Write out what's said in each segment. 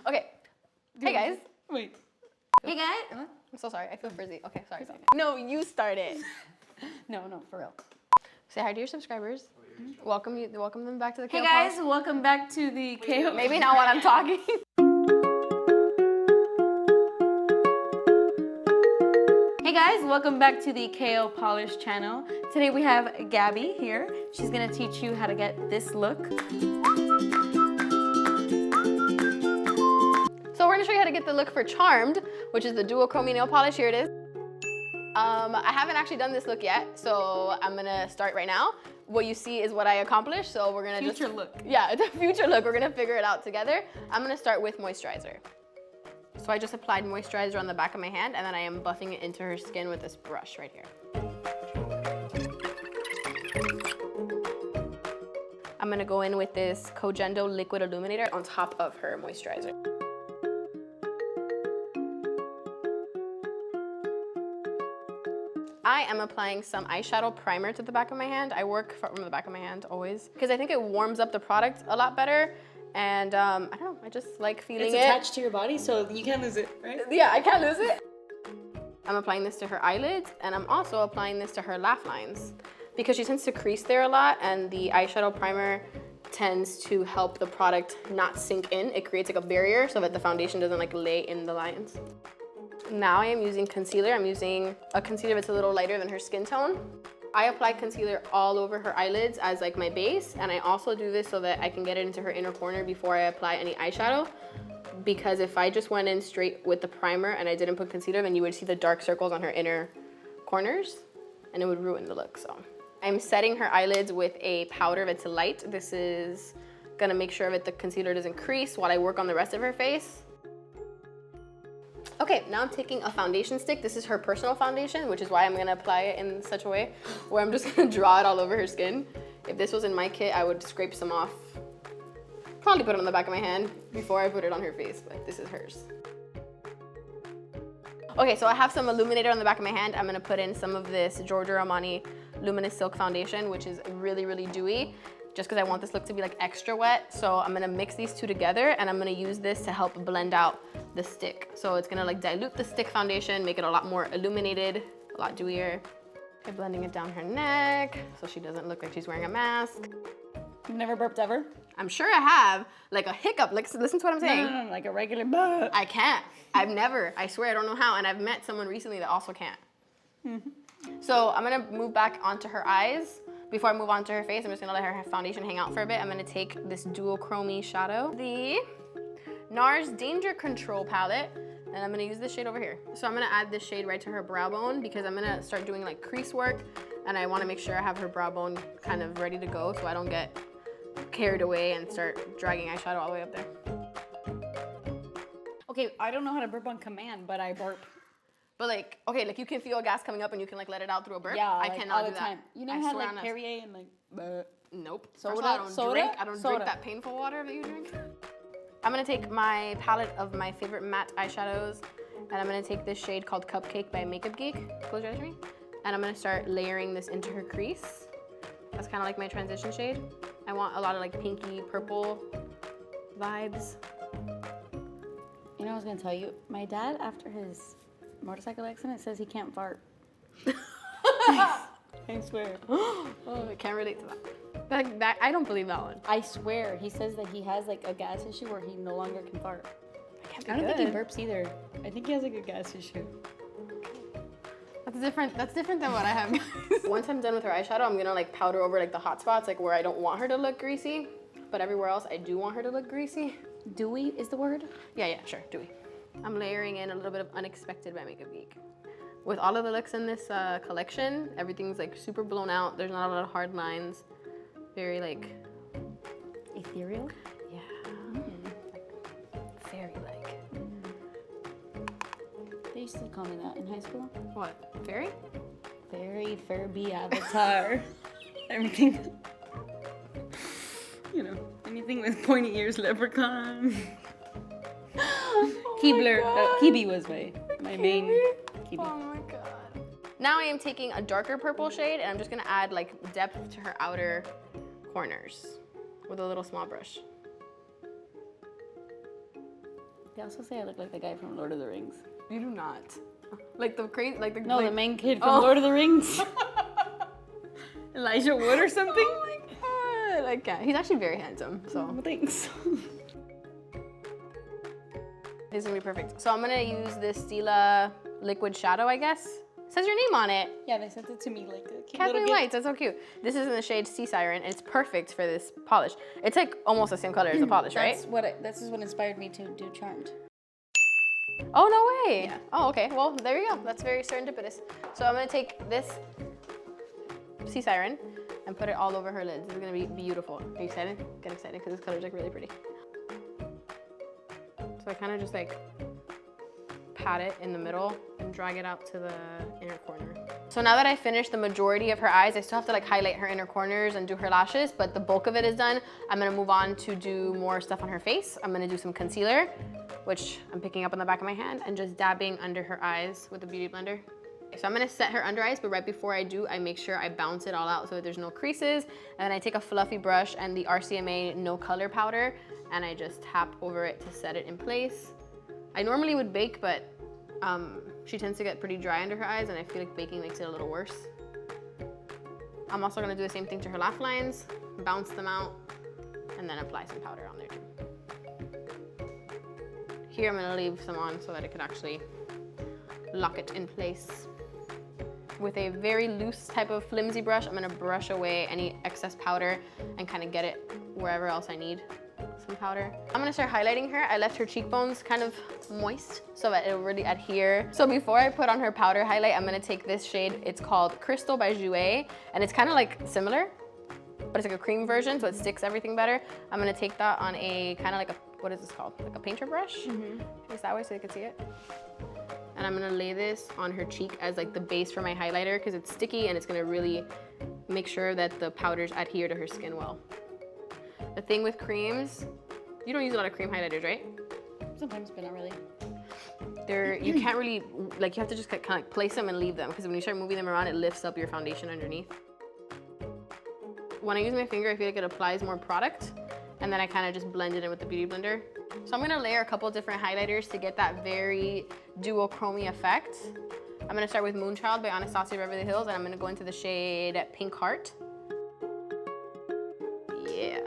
Okay. Hey guys. Wait. Hey guys. I'm so sorry. I feel frizzy. Okay, sorry. No, you start it. No, for real. Say hi to your subscribers. Welcome them back to the KLPolish. Hey guys, welcome back to the KLPolish. Maybe not while I'm talking. Hey guys, welcome back to the KLPolish channel. Today we have Gaby here. She's gonna teach you how to get this look. So we're gonna show you how to get the look for Charmed, which is the duochrome nail polish. Here it is. I haven't actually done this look yet, so I'm gonna start right now. What you see is what I accomplished, so we're gonna Future look. Yeah, it's a future look. We're gonna figure it out together. I'm gonna start with moisturizer. So I just applied moisturizer on the back of my hand, and then I am buffing it into her skin with this brush right here. I'm gonna go in with this Kojendo liquid illuminator on top of her moisturizer. I am applying some eyeshadow primer to the back of my hand. I work from the back of my hand always because I think it warms up the product a lot better. And I don't know, I just like feeling it. It's attached to your body, so you can't lose it, right? Yeah, I can't lose it. I'm applying this to her eyelids, and I'm also applying this to her laugh lines because she tends to crease there a lot, and the eyeshadow primer tends to help the product not sink in. It creates like a barrier so that the foundation doesn't like lay in the lines. Now I am using concealer. I'm using a concealer that's a little lighter than her skin tone. I apply concealer all over her eyelids as like my base, and I also do this so that I can get it into her inner corner before I apply any eyeshadow, because if I just went in straight with the primer and I didn't put concealer, then you would see the dark circles on her inner corners and it would ruin the look. So I'm setting her eyelids with a powder that's light. This is gonna make sure that the concealer doesn't crease while I work on the rest of her face. Okay, now I'm taking a foundation stick. This is her personal foundation, which is why I'm gonna apply it in such a way where I'm just gonna draw it all over her skin. If this was in my kit, I would scrape some off, probably put it on the back of my hand before I put it on her face, but this is hers. Okay, so I have some illuminator on the back of my hand. I'm gonna put in some of this Giorgio Armani Luminous Silk Foundation, which is really, really dewy, just because I want this look to be like extra wet. So I'm gonna mix these two together, and I'm gonna use this to help blend out the stick. So it's gonna like dilute the stick foundation, make it a lot more illuminated, a lot dewier. Okay, blending it down her neck so she doesn't look like she's wearing a mask. You've never burped ever? I'm sure I have, like a hiccup, like listen to what I'm saying. No, like a regular burp. I can't, I've never, I swear I don't know how, and I've met someone recently that also can't. So I'm gonna move back onto her eyes. Before I move on to her face, I'm just gonna let her foundation hang out for a bit. I'm gonna take this duochrome shadow, the NARS Danger Control palette, and I'm gonna use this shade over here. So I'm gonna add this shade right to her brow bone because I'm gonna start doing like crease work, and I wanna make sure I have her brow bone kind of ready to go so I don't get carried away and start dragging eyeshadow all the way up there. Okay, I don't know how to burp on command, but I burp. But like, okay, like you can feel gas coming up and you can like let it out through a burp. Yeah, I like, cannot all do the time. that. You know how like Perrier and like, Nope. Soda? First of all, I don't Soda? drink Soda. that painful water that you drink. I'm gonna take my palette of my favorite matte eyeshadows, and I'm gonna take this shade called Cupcake by Makeup Geek. Close your eyes for me. And I'm gonna start layering this into her crease. That's kind of like my transition shade. I want a lot of like pinky purple vibes. You know, I was gonna tell you, my dad, after his motorcycle accident, says he can't fart. I swear. Oh, I can't relate to that. That. I don't believe that one. I swear, he says that he has like a gas issue where he no longer can fart. I don't think he burps either. I think he has like a gas issue. That's different than what I have. Once I'm done with her eyeshadow, I'm gonna like powder over like the hot spots, like where I don't want her to look greasy, but everywhere else I do want her to look greasy. Dewy is the word? Yeah, sure, dewy. I'm layering in a little bit of Unexpected by Makeup Geek. With all of the looks in this collection, everything's like super blown out. There's not a lot of hard lines. Very like... Ethereal? Yeah. Like, fairy-like. They used to call me that in high school. What, fairy? Fairy, Furby, Avatar. Everything. You know, anything with pointy ears, leprechaun. Keebler. Gaby was my main Gaby. Oh my god. Now I am taking a darker purple shade, and I'm just gonna add like depth to her outer corners with a little small brush. They also say I look like the guy from Lord of the Rings. You do not. Like the crazy, like the No, like, the main kid from Lord of the Rings. Elijah Wood or something. Oh my god! I can't. He's actually very handsome. So Thanks. it's gonna be perfect. So I'm gonna use this Stila liquid shadow, I guess. It says your name on it. Yeah, they sent it to me like a cute Kathleen little White, that's so cute. This is in the shade Sea Siren. It's perfect for this polish. It's like almost the same color as the polish, right? This is what inspired me to do Charmed. Oh, no way. Yeah. Oh, okay. Well, there you go. That's very serendipitous. So I'm gonna take this Sea Siren and put it all over her lids. This is gonna be beautiful. Are you excited? Get excited because this color's like really pretty. So I kind of just like pat it in the middle and drag it out to the inner corner. So now that I finished the majority of her eyes, I still have to like highlight her inner corners and do her lashes, but the bulk of it is done. I'm gonna move on to do more stuff on her face. I'm gonna do some concealer, which I'm picking up on the back of my hand and just dabbing under her eyes with a beauty blender. So I'm gonna set her under eyes, but right before I do, I make sure I bounce it all out so that there's no creases. And then I take a fluffy brush and the RCMA no color powder, and I just tap over it to set it in place. I normally would bake, but she tends to get pretty dry under her eyes, and I feel like baking makes it a little worse. I'm also gonna do the same thing to her laugh lines, bounce them out, and then apply some powder on there too. Here I'm gonna leave some on so that it could actually lock it in place. With a very loose type of flimsy brush, I'm gonna brush away any excess powder and kind of get it wherever else I need some powder. I'm gonna start highlighting her. I left her cheekbones kind of moist so that it'll really adhere. So before I put on her powder highlight, I'm gonna take this shade. It's called Crystal by Jouer, and it's kind of like similar, but it's like a cream version, so it sticks everything better. I'm gonna take that on a kind of like a, what is this called? Like a painter brush? Face that way so you can see it. And I'm gonna lay this on her cheek as like the base for my highlighter because it's sticky and it's gonna really make sure that the powders adhere to her skin well. The thing with creams, you don't use a lot of cream highlighters, right? Sometimes, but not really. You can't really, like you have to just kind of like place them and leave them because when you start moving them around, it lifts up your foundation underneath. When I use my finger, I feel like it applies more product, and then I kind of just blend it in with the beauty blender. So I'm gonna layer a couple different highlighters to get that very duochrome effect. I'm gonna start with Moonchild by Anastasia Beverly Hills, and I'm gonna go into the shade Pink Heart. Yeah.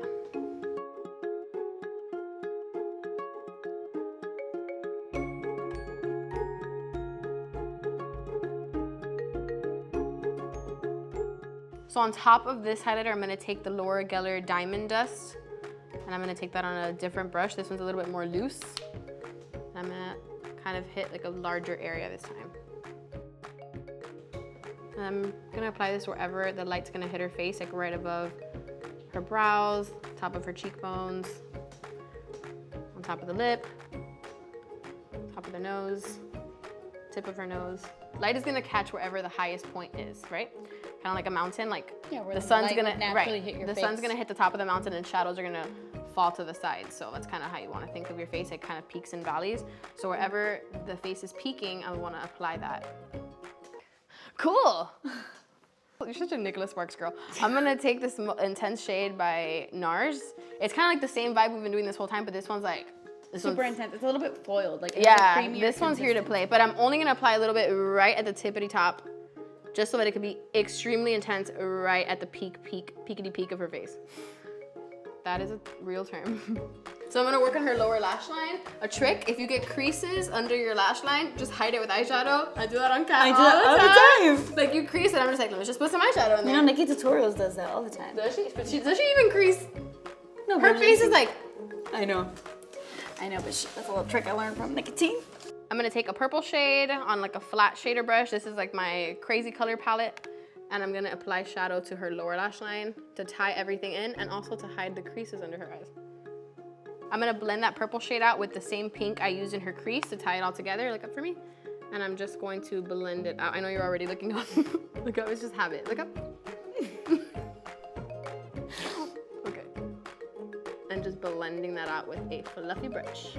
So on top of this highlighter, I'm gonna take the Laura Geller Diamond Dust, and I'm gonna take that on a different brush. This one's a little bit more loose. I'm gonna kind of hit like a larger area this time. And I'm gonna apply this wherever the light's gonna hit her face, like right above her brows, top of her cheekbones, on top of the lip, top of the nose, tip of her nose. Light is gonna catch wherever the highest point is, right? Kind of like a mountain, like where the sun's gonna naturally hit your face. The sun's gonna hit the top of the mountain and shadows are gonna fall to the sides. So that's kind of how you want to think of your face. It kind of peaks and valleys. So wherever the face is peaking, I want to apply that. Cool. You're such a Nicholas Sparks girl. I'm gonna take this intense shade by NARS. It's kind of like the same vibe we've been doing this whole time, but this one's like super intense. It's a little bit foiled, like yeah. This one's here to play, but I'm only gonna apply a little bit right at the tippity top, just so that it could be extremely intense right at the peakity peak of her face. That is a real term. So I'm gonna work on her lower lash line. A trick, if you get creases under your lash line, just hide it with eyeshadow. I do that on camera. I do that all the time. Like you crease it, I'm just like, let me just put some eyeshadow in there. You know, Nikki Tutorials does that all the time. Does she? But does she even crease? No, her face is like. I know, but that's a little trick I learned from Nicotine. I'm gonna take a purple shade on like a flat shader brush. This is like my crazy color palette. And I'm gonna apply shadow to her lower lash line to tie everything in and also to hide the creases under her eyes. I'm gonna blend that purple shade out with the same pink I used in her crease to tie it all together. Look up for me. And I'm just going to blend it out. I know you're already looking up. Look up, it's just habit. Look up. Okay. And just blending that out with a fluffy brush.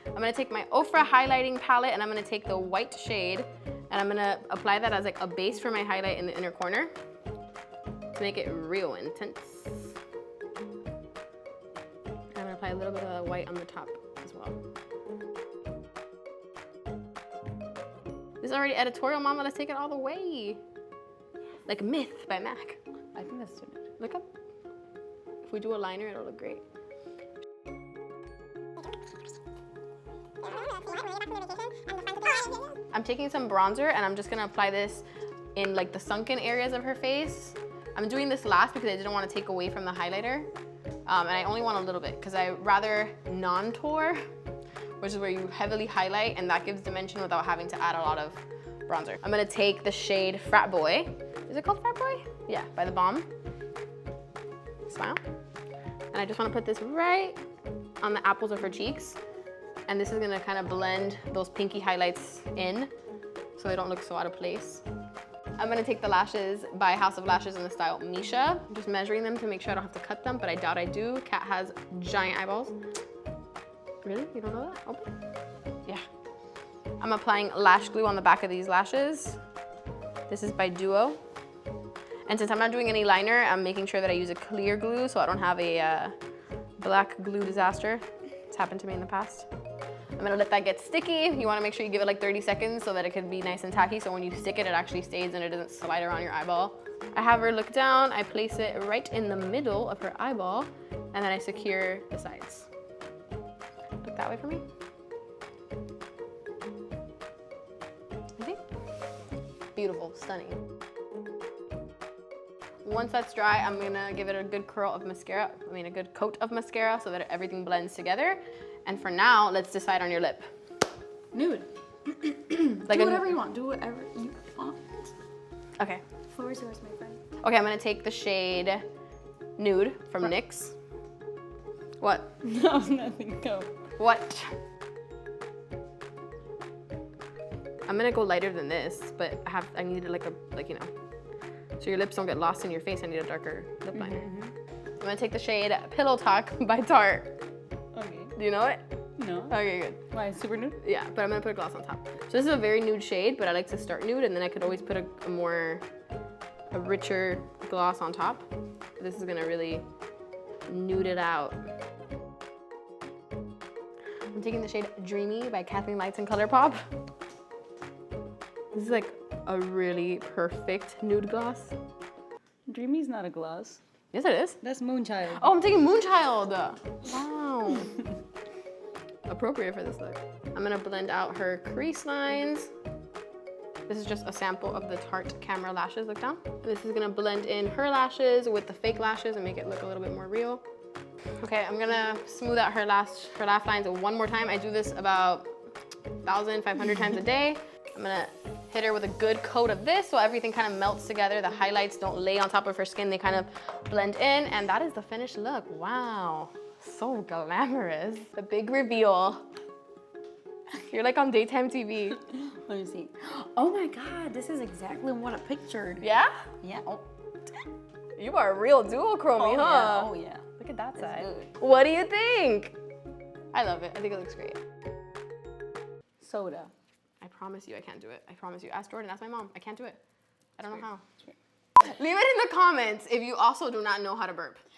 I'm gonna take my Ofra highlighting palette and I'm gonna take the white shade and I'm gonna apply that as like a base for my highlight in the inner corner to make it real intense. I'm gonna apply a little bit of white on the top as well. This is already editorial, mama. Let's take it all the way. Like Myth by MAC. I think that's too much. Look up. If we do a liner, it'll look great. I'm taking some bronzer and I'm just gonna apply this in like the sunken areas of her face. I'm doing this last because I didn't want to take away from the highlighter. And I only want a little bit because I rather non-tour, which is where you heavily highlight and that gives dimension without having to add a lot of bronzer. I'm gonna take the shade Frat Boy. Is it called Frat Boy? Yeah, by The Balm. Smile. And I just wanna put this right on the apples of her cheeks. And this is gonna kind of blend those pinky highlights in so they don't look so out of place. I'm gonna take the lashes by House of Lashes in the style Misha. I'm just measuring them to make sure I don't have to cut them, but I doubt I do. Kat has giant eyeballs. Really? You don't know that? Open. Yeah. I'm applying lash glue on the back of these lashes. This is by Duo. And since I'm not doing any liner, I'm making sure that I use a clear glue so I don't have a black glue disaster. It's happened to me in the past. I'm gonna let that get sticky. You wanna make sure you give it like 30 seconds so that it can be nice and tacky, so when you stick it, it actually stays and it doesn't slide around your eyeball. I have her look down, I place it right in the middle of her eyeball, and then I secure the sides. Look that way for me. Okay. Beautiful, stunning. Once that's dry, I'm gonna give it a good curl of mascara, a good coat of mascara so that everything blends together. And for now, let's decide on your lip. Nude. Like do whatever you want. Do whatever you want. Okay. Floor is yours, my friend. Okay, I'm gonna take the shade Nude from NYX. What? No, nothing. Go. What? I'm gonna go lighter than this, but I need like you know, so your lips don't get lost in your face. I need a darker lip liner. I'm gonna take the shade Pillow Talk by Tarte. Okay. Do you know it? No. Okay, good. Why, super nude? Yeah, but I'm gonna put a gloss on top. So this is a very nude shade, but I like to start nude and then I could always put a richer gloss on top. This is gonna really nude it out. I'm taking the shade Dreamy by Kathleen Lights and ColourPop. This is like a really perfect nude gloss. Dreamy's not a gloss. Yes, it is. That's Moonchild. Oh, I'm taking Moonchild. Wow. Appropriate for this look. I'm gonna blend out her crease lines. This is just a sample of the Tarte Camera lashes, look down. This is gonna blend in her lashes with the fake lashes and make it look a little bit more real. Okay, I'm gonna smooth out her lash lines one more time. I do this about 1,500 times a day. I'm gonna hit her with a good coat of this so everything kind of melts together. The highlights don't lay on top of her skin, they kind of blend in, and that is the finished look. Wow, so glamorous. The big reveal. You're like on daytime TV. Let me see. Oh my God, this is exactly what I pictured. Yeah? Yeah. Oh. You are a real dual chromie, huh? Yeah. Oh yeah. Look at that It's side. good. What do you think? I love it. I think it looks great. Soda. I promise you I can't do it. I promise you. Ask Jordan, ask my mom. I can't do it. I don't know how. Leave it in the comments if you also do not know how to burp.